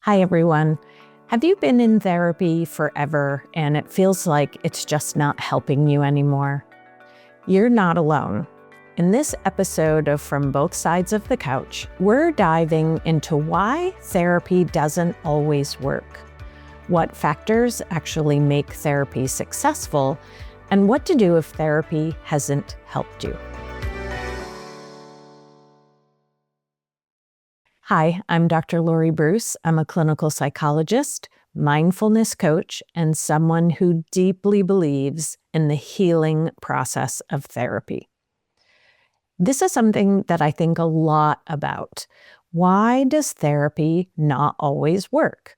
Hi, everyone. Have you been in therapy forever and it feels like it's just not helping you anymore? You're not alone. In this episode of From Both Sides of the Couch, we're diving into why therapy doesn't always work, what factors actually make therapy successful, and what to do if therapy hasn't helped you. Hi, I'm Dr. Laurie Bruce. I'm a clinical psychologist, mindfulness coach, and someone who deeply believes in the healing process of therapy. This is something that I think a lot about. Why does therapy not always work?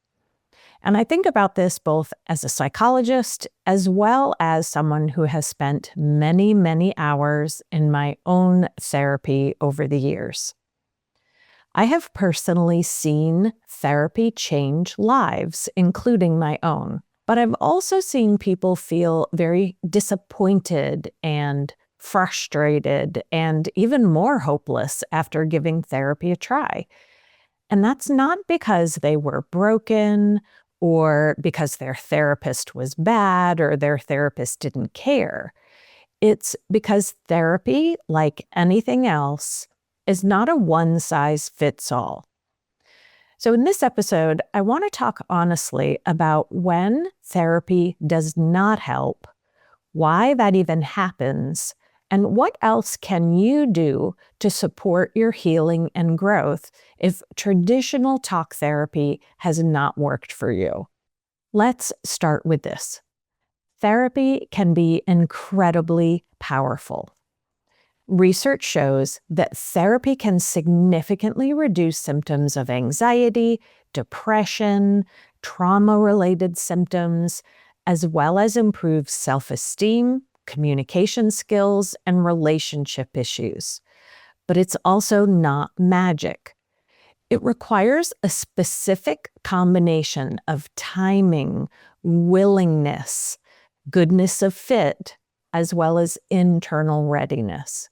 And I think about this both as a psychologist as well as someone who has spent many, many hours in my own therapy over the years. I have personally seen therapy change lives, including my own. But I've also seen people feel very disappointed and frustrated and even more hopeless after giving therapy a try. And that's not because they were broken or because their therapist was bad or their therapist didn't care. It's because therapy, like anything else, is not a one-size-fits-all. So in this episode, I want to talk honestly about when therapy does not help, why that even happens, and what else can you do to support your healing and growth if traditional talk therapy has not worked for you. Let's start with this. Therapy can be incredibly powerful. Research shows that therapy can significantly reduce symptoms of anxiety, depression, trauma-related symptoms, as well as improve self-esteem, communication skills, and relationship issues. But it's also not magic. It requires a specific combination of timing, willingness, goodness of fit, as well as internal readiness.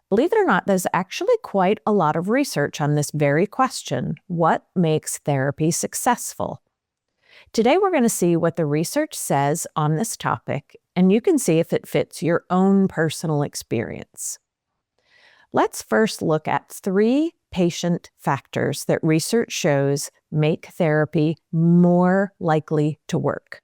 Believe it or not, there's actually quite a lot of research on this very question: what makes therapy successful? Today, we're going to see what the research says on this topic, and you can see if it fits your own personal experience. Let's first look at 3 patient factors that research shows make therapy more likely to work.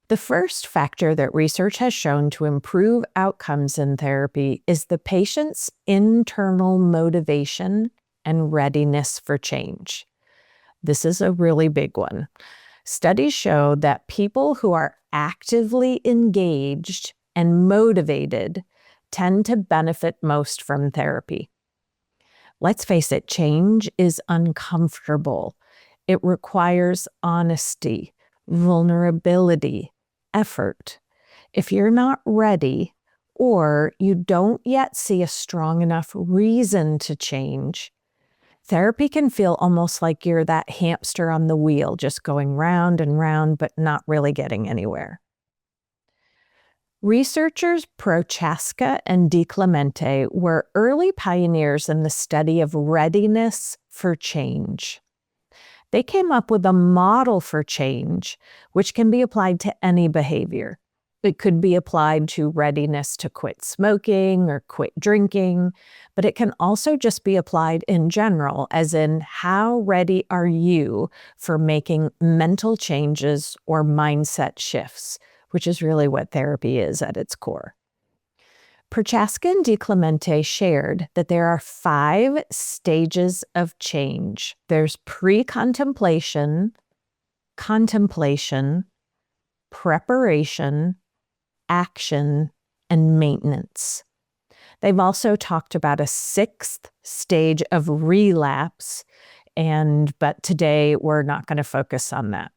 The first factor that research has shown to improve outcomes in therapy is the patient's internal motivation and readiness for change. This is a really big one. Studies show that people who are actively engaged and motivated tend to benefit most from therapy. Let's face it, change is uncomfortable. It requires honesty, vulnerability, effort. If you're not ready, or you don't yet see a strong enough reason to change, therapy can feel almost like you're that hamster on the wheel, just going round and round, but not really getting anywhere. Researchers Prochaska and DiClemente were early pioneers in the study of readiness for change. They came up with a model for change, which can be applied to any behavior. It could be applied to readiness to quit smoking or quit drinking, but it can also just be applied in general, as in how ready are you for making mental changes or mindset shifts, which is really what therapy is at its core. Prochaska and DiClemente shared that there are 5 stages of change. There's pre-contemplation, contemplation, preparation, action, and maintenance. They've also talked about a 6th stage of relapse, but today we're not going to focus on that.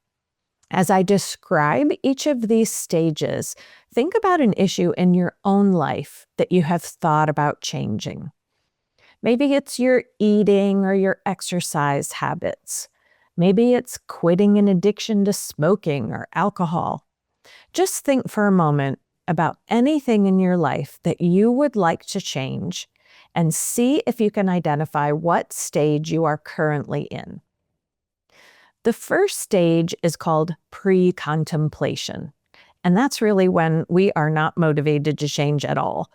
As I describe each of these stages, think about an issue in your own life that you have thought about changing. Maybe it's your eating or your exercise habits. Maybe it's quitting an addiction to smoking or alcohol. Just think for a moment about anything in your life that you would like to change and see if you can identify what stage you are currently in. The first stage is called pre-contemplation, and that's really when we are not motivated to change at all.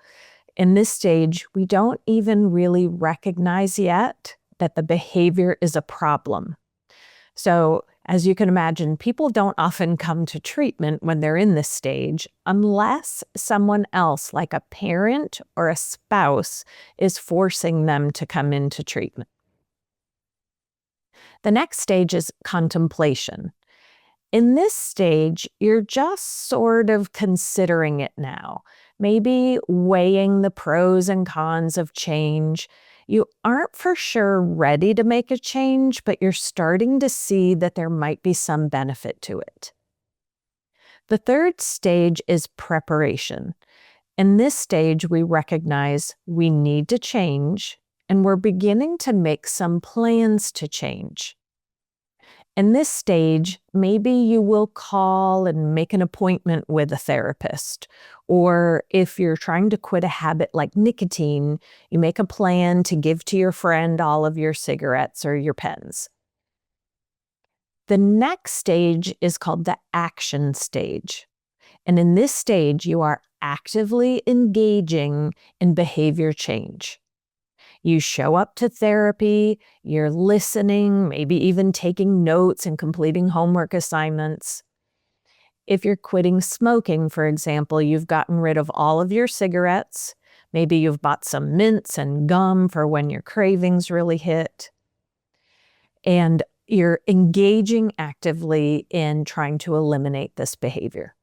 In this stage, we don't even really recognize yet that the behavior is a problem. So, as you can imagine, people don't often come to treatment when they're in this stage unless someone else, like a parent or a spouse, is forcing them to come into treatment. The next stage is contemplation. In this stage, you're just sort of considering it now, maybe weighing the pros and cons of change. You aren't for sure ready to make a change, but you're starting to see that there might be some benefit to it. The third stage is preparation. In this stage, we recognize we need to change, and we're beginning to make some plans to change. In this stage, maybe you will call and make an appointment with a therapist. Or if you're trying to quit a habit like nicotine, you make a plan to give to your friend all of your cigarettes or your pens. The next stage is called the action stage. And in this stage, you are actively engaging in behavior change. You show up to therapy, you're listening, maybe even taking notes and completing homework assignments. If you're quitting smoking, for example, you've gotten rid of all of your cigarettes. Maybe you've bought some mints and gum for when your cravings really hit. And you're engaging actively in trying to eliminate this behavior.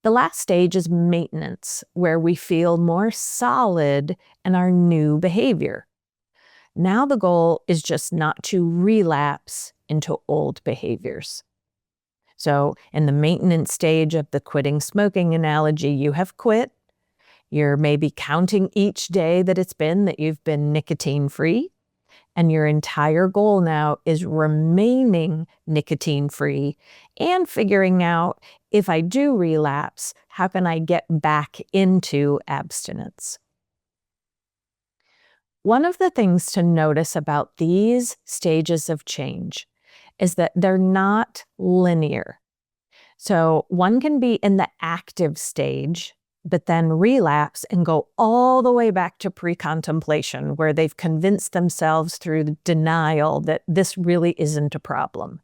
The last stage is maintenance, where we feel more solid in our new behavior. Now the goal is just not to relapse into old behaviors. So in the maintenance stage of the quitting smoking analogy, you have quit. You're maybe counting each day that it's been that you've been nicotine-free. And your entire goal now is remaining nicotine-free and figuring out, if I do relapse, how can I get back into abstinence? One of the things to notice about these stages of change is that they're not linear. So one can be in the active stage, but then relapse and go all the way back to pre-contemplation, where they've convinced themselves through denial that this really isn't a problem.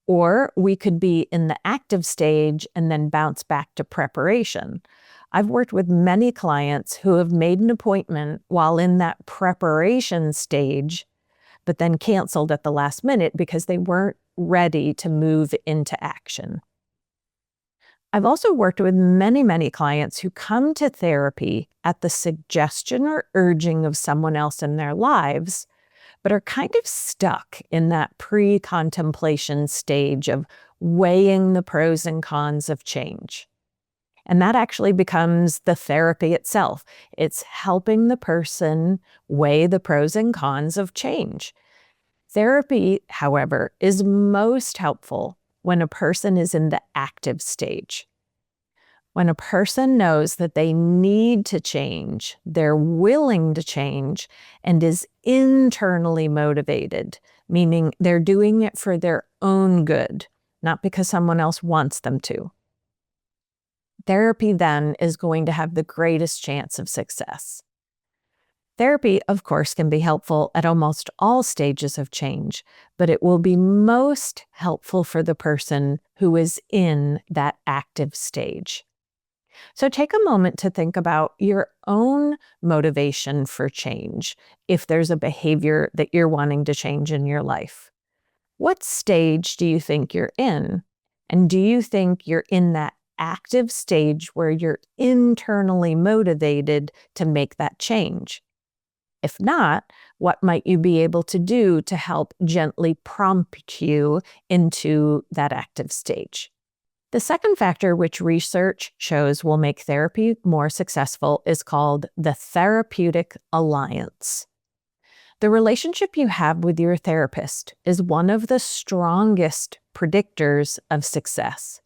Or we could be in the active stage and then bounce back to preparation. I've worked with many clients who have made an appointment while in that preparation stage, but then canceled at the last minute because they weren't ready to move into action. I've also worked with many clients who come to therapy at the suggestion or urging of someone else in their lives, but are kind of stuck in that pre-contemplation stage of weighing the pros and cons of change. And that actually becomes the therapy itself. It's helping the person weigh the pros and cons of change. Therapy, however, is most helpful when a person is in the active stage. When a person knows that they need to change, they're willing to change, and is internally motivated, meaning they're doing it for their own good, not because someone else wants them to. Therapy then is going to have the greatest chance of success. Therapy, of course, can be helpful at almost all stages of change, but it will be most helpful for the person who is in that active stage. So take a moment to think about your own motivation for change, if there's a behavior that you're wanting to change in your life. What stage do you think you're in? And do you think you're in that active stage where you're internally motivated to make that change? If not, what might you be able to do to help gently prompt you into that active stage? The second factor which research shows will make therapy more successful is called the therapeutic alliance. The relationship you have with your therapist is one of the strongest predictors of success.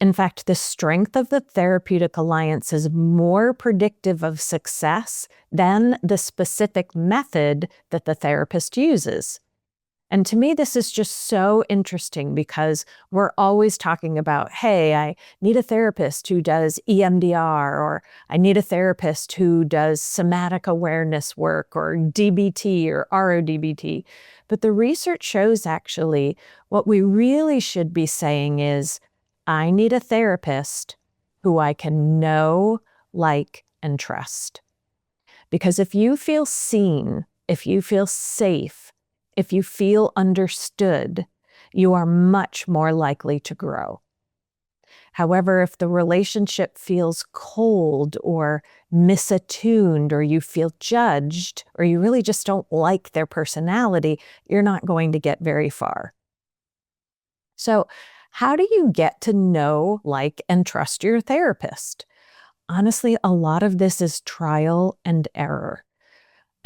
In fact, the strength of the therapeutic alliance is more predictive of success than the specific method that the therapist uses. And to me, this is just so interesting because we're always talking about, hey, I need a therapist who does EMDR, or I need a therapist who does somatic awareness work, or DBT or RODBT. But the research shows actually what we really should be saying is, I need a therapist who I can know, like, and trust. Because if you feel seen, if you feel safe, if you feel understood, you are much more likely to grow. However, if the relationship feels cold or misattuned, or you feel judged, or you really just don't like their personality, you're not going to get very far. So, how do you get to know, like, and trust your therapist? Honestly, a lot of this is trial and error.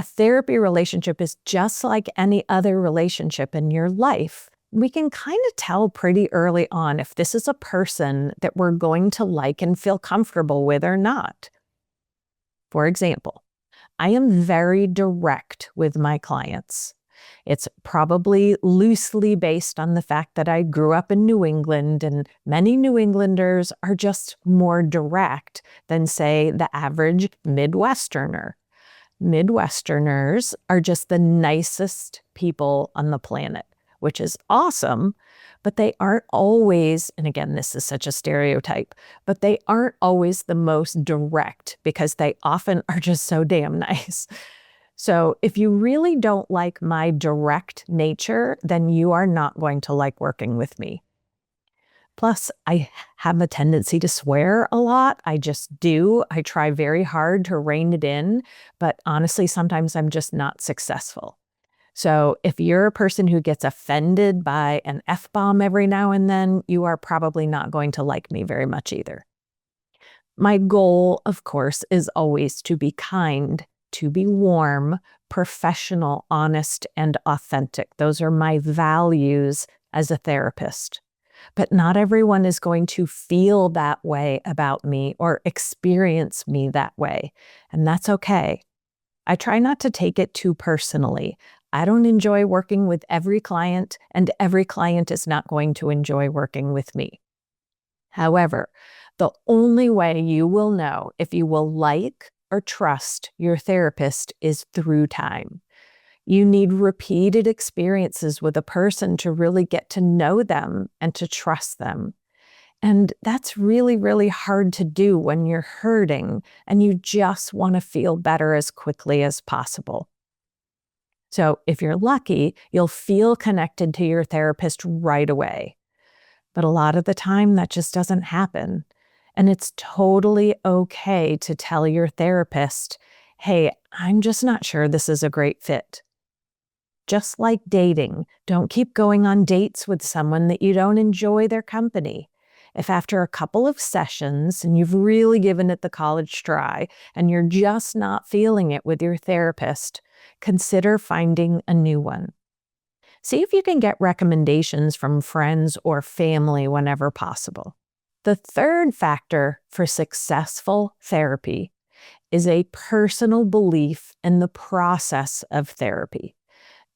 A therapy relationship is just like any other relationship in your life. We can kind of tell pretty early on if this is a person that we're going to like and feel comfortable with or not. For example, I am very direct with my clients. It's probably loosely based on the fact that I grew up in New England, and many New Englanders are just more direct than, say, the average Midwesterner. Midwesterners are just the nicest people on the planet, which is awesome, but they aren't always, and again, this is such a stereotype, but they aren't always the most direct because they often are just so damn nice. So if you really don't like my direct nature, then you are not going to like working with me. Plus, I have a tendency to swear a lot. I just do. I try very hard to rein it in, but honestly, sometimes I'm just not successful. So if you're a person who gets offended by an F-bomb every now and then, you are probably not going to like me very much either. My goal, of course, is always to be kind, to be warm, professional, honest, and authentic. Those are my values as a therapist. But not everyone is going to feel that way about me or experience me that way, and that's okay. I try not to take it too personally. I don't enjoy working with every client, and every client is not going to enjoy working with me. However, the only way you will know if you will like or trust your therapist is through time. You need repeated experiences with a person to really get to know them and to trust them. And that's really, really hard to do when you're hurting and you just want to feel better as quickly as possible. So if you're lucky, you'll feel connected to your therapist right away. But a lot of the time, that just doesn't happen. And it's totally okay to tell your therapist, hey, I'm just not sure this is a great fit. Just like dating, don't keep going on dates with someone that you don't enjoy their company. If after a couple of sessions and you've really given it the college try and you're just not feeling it with your therapist, consider finding a new one. See if you can get recommendations from friends or family whenever possible. The third factor for successful therapy is a personal belief in the process of therapy.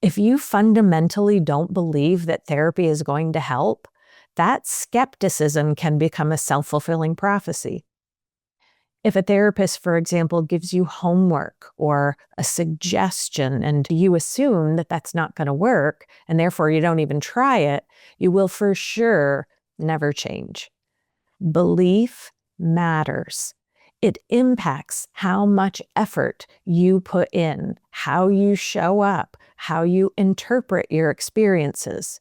If you fundamentally don't believe that therapy is going to help, that skepticism can become a self-fulfilling prophecy. If a therapist, for example, gives you homework or a suggestion and you assume that that's not going to work and therefore you don't even try it, you will for sure never change. Belief matters. It impacts how much effort you put in, how you show up, how you interpret your experiences.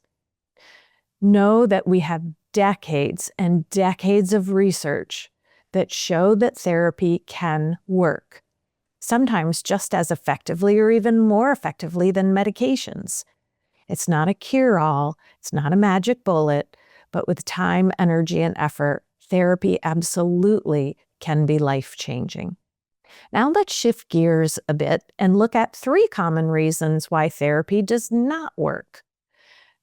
Know that we have decades and decades of research that show that therapy can work, sometimes just as effectively or even more effectively than medications. It's not a cure-all, it's not a magic bullet, but with time, energy, and effort, therapy absolutely can be life-changing. Now let's shift gears a bit and look at 3 common reasons why therapy does not work.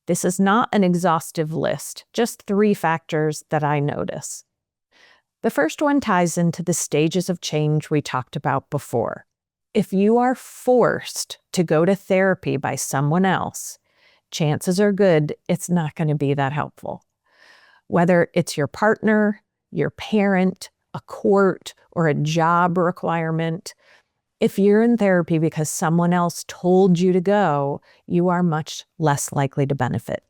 This is not an exhaustive list, just 3 factors that I notice. The first one ties into the stages of change we talked about before. If you are forced to go to therapy by someone else, chances are good it's not going to be that helpful. Whether it's your partner, your parent, a court, or a job requirement, if you're in therapy because someone else told you to go, you are much less likely to benefit.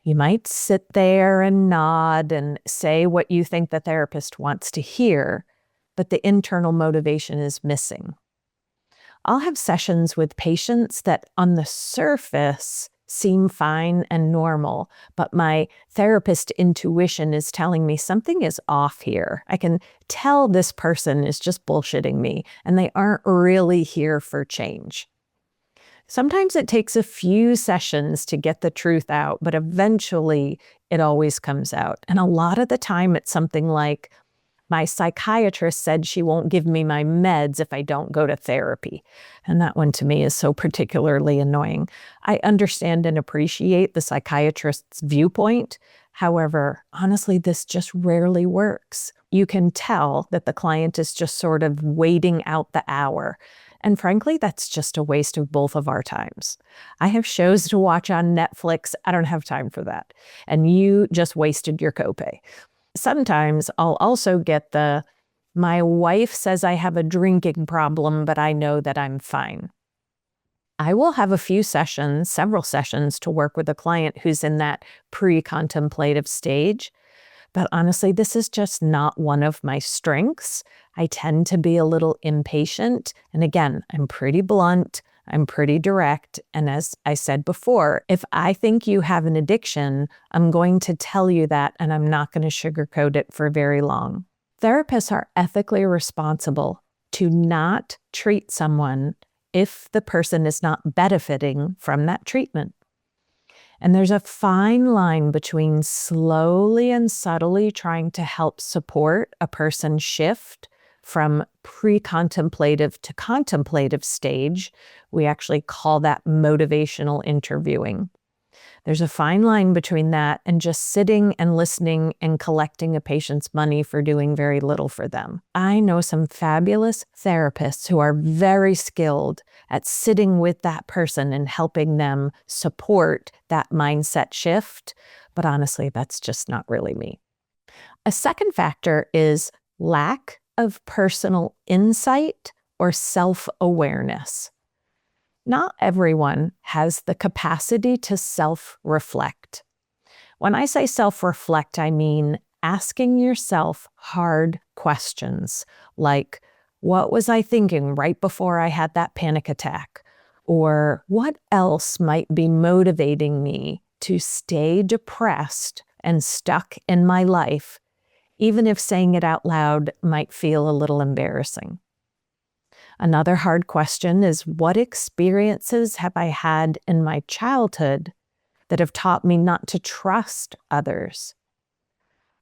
You might sit there and nod and say what you think the therapist wants to hear, but the internal motivation is missing. I'll have sessions with patients that on the surface seem fine and normal, but my therapist intuition is telling me something is off here. I can tell this person is just bullshitting me and they aren't really here for change. Sometimes it takes a few sessions to get the truth out, but eventually it always comes out. And a lot of the time it's something like, my psychiatrist said she won't give me my meds if I don't go to therapy. And that one to me is so particularly annoying. I understand and appreciate the psychiatrist's viewpoint. However, honestly, this just rarely works. You can tell that the client is just sort of waiting out the hour. And frankly, that's just a waste of both of our times. I have shows to watch on Netflix. I don't have time for that. And you just wasted your copay. Sometimes I'll also get my wife says I have a drinking problem, but I know that I'm fine. I will have several sessions to work with a client who's in that pre-contemplative stage. But honestly, this is just not one of my strengths. I tend to be a little impatient. And again, I'm pretty blunt. I'm pretty direct. And as I said before, if I think you have an addiction, I'm going to tell you that, and I'm not going to sugarcoat it for very long. Therapists are ethically responsible to not treat someone if the person is not benefiting from that treatment. And there's a fine line between slowly and subtly trying to help support a person shift from pre-contemplative to contemplative stage. We actually call that motivational interviewing. There's a fine line between that and just sitting and listening and collecting a patient's money for doing very little for them. I know some fabulous therapists who are very skilled at sitting with that person and helping them support that mindset shift, but honestly, that's just not really me. A second factor is lack of personal insight or self-awareness. Not everyone has the capacity to self-reflect. When I say self-reflect, I mean asking yourself hard questions like, what was I thinking right before I had that panic attack? Or what else might be motivating me to stay depressed and stuck in my life, even if saying it out loud might feel a little embarrassing? Another hard question is, what experiences have I had in my childhood that have taught me not to trust others?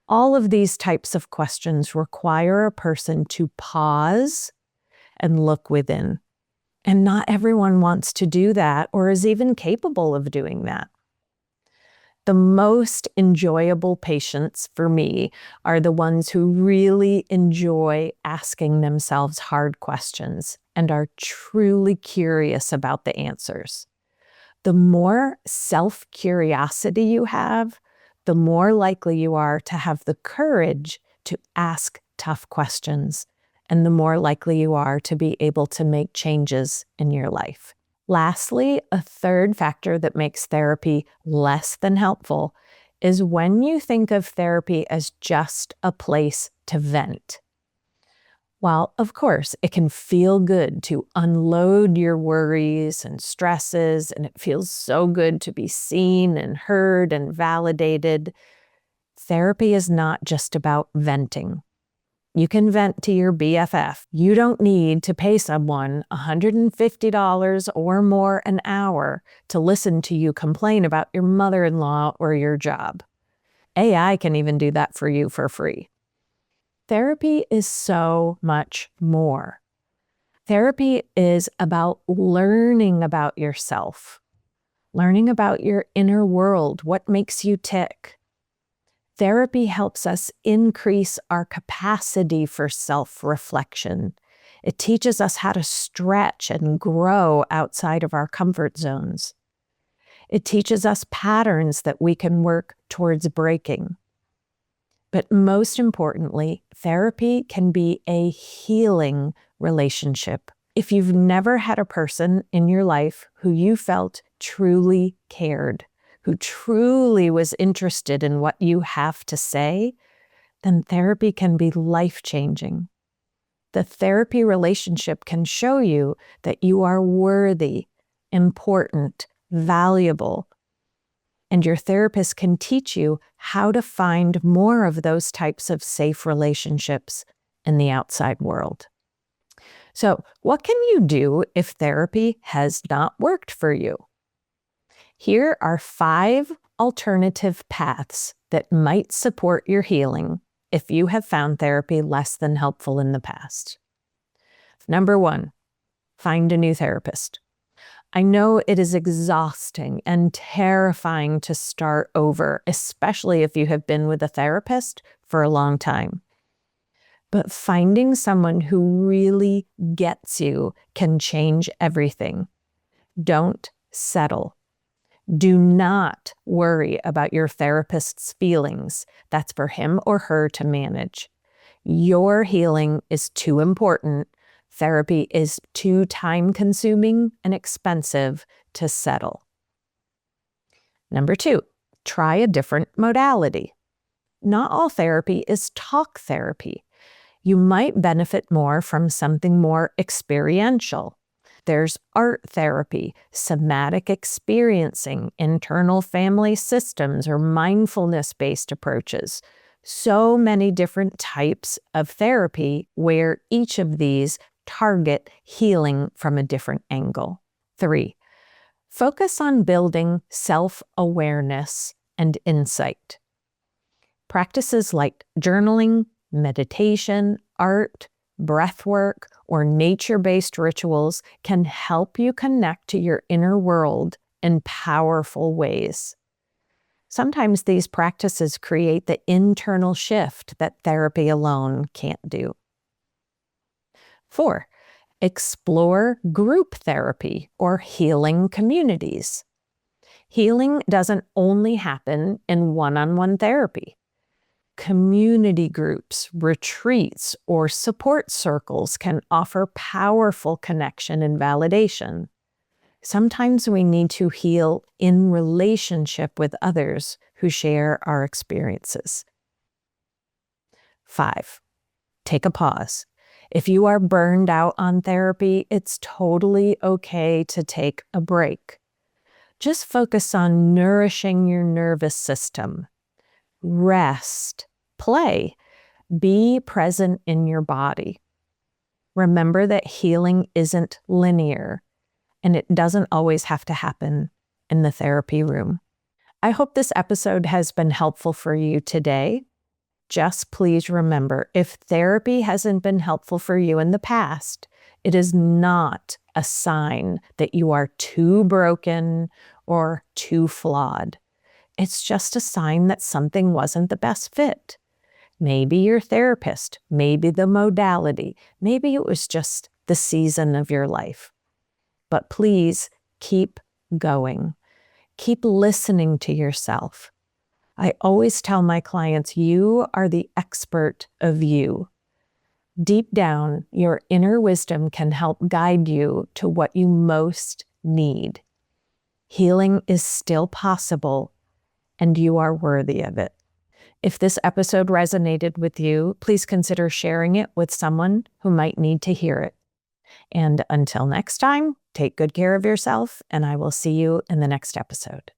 All of these types of questions require a person to pause and look within. And not everyone wants to do that or is even capable of doing that. The most enjoyable patients for me are the ones who really enjoy asking themselves hard questions and are truly curious about the answers. The more self-curiosity you have, the more likely you are to have the courage to ask tough questions, and the more likely you are to be able to make changes in your life. Lastly, a third factor that makes therapy less than helpful is when you think of therapy as just a place to vent. While, of course, it can feel good to unload your worries and stresses, and it feels so good to be seen and heard and validated, therapy is not just about venting. You can vent to your BFF. You don't need to pay someone $150 or more an hour to listen to you complain about your mother-in-law or your job. AI can even do that for you for free. Therapy is so much more. Therapy is about learning about yourself, learning about your inner world, what makes you tick. Therapy helps us increase our capacity for self-reflection. It teaches us how to stretch and grow outside of our comfort zones. It teaches us patterns that we can work towards breaking. But most importantly, therapy can be a healing relationship. If you've never had a person in your life who you felt truly cared, who truly was interested in what you have to say, then therapy can be life-changing. The therapy relationship can show you that you are worthy, important, valuable, and your therapist can teach you how to find more of those types of safe relationships in the outside world. So, what can you do if therapy has not worked for you? Here are 5 alternative paths that might support your healing if you have found therapy less than helpful in the past. Number 1, find a new therapist. I know it is exhausting and terrifying to start over, especially if you have been with a therapist for a long time. But finding someone who really gets you can change everything. Don't settle. Do not worry about your therapist's feelings. That's for him or her to manage. Your healing is too important. Therapy is too time-consuming and expensive to settle. Number 2, try a different modality. Not all therapy is talk therapy. You might benefit more from something more experiential. There's art therapy, somatic experiencing, internal family systems, or mindfulness-based approaches. So many different types of therapy where each of these target healing from a different angle. 3, focus on building self-awareness and insight. Practices like journaling, meditation, art, breath work, or nature-based rituals can help you connect to your inner world in powerful ways. Sometimes these practices create the internal shift that therapy alone can't do. 4, explore group therapy or healing communities. Healing doesn't only happen in one-on-one therapy. Community groups, retreats, or support circles can offer powerful connection and validation. Sometimes we need to heal in relationship with others who share our experiences. 5, take a pause. If you are burned out on therapy, it's totally okay to take a break. Just focus on nourishing your nervous system. Rest, play, be present in your body. Remember that healing isn't linear, and it doesn't always have to happen in the therapy room. I hope this episode has been helpful for you today. Just please remember, if therapy hasn't been helpful for you in the past, it is not a sign that you are too broken or too flawed. It's just a sign that something wasn't the best fit. Maybe your therapist, maybe the modality, maybe it was just the season of your life. But please keep going. Keep listening to yourself. I always tell my clients, you are the expert of you. Deep down, your inner wisdom can help guide you to what you most need. Healing is still possible, and you are worthy of it. If this episode resonated with you, please consider sharing it with someone who might need to hear it. And until next time, take good care of yourself, and I will see you in the next episode.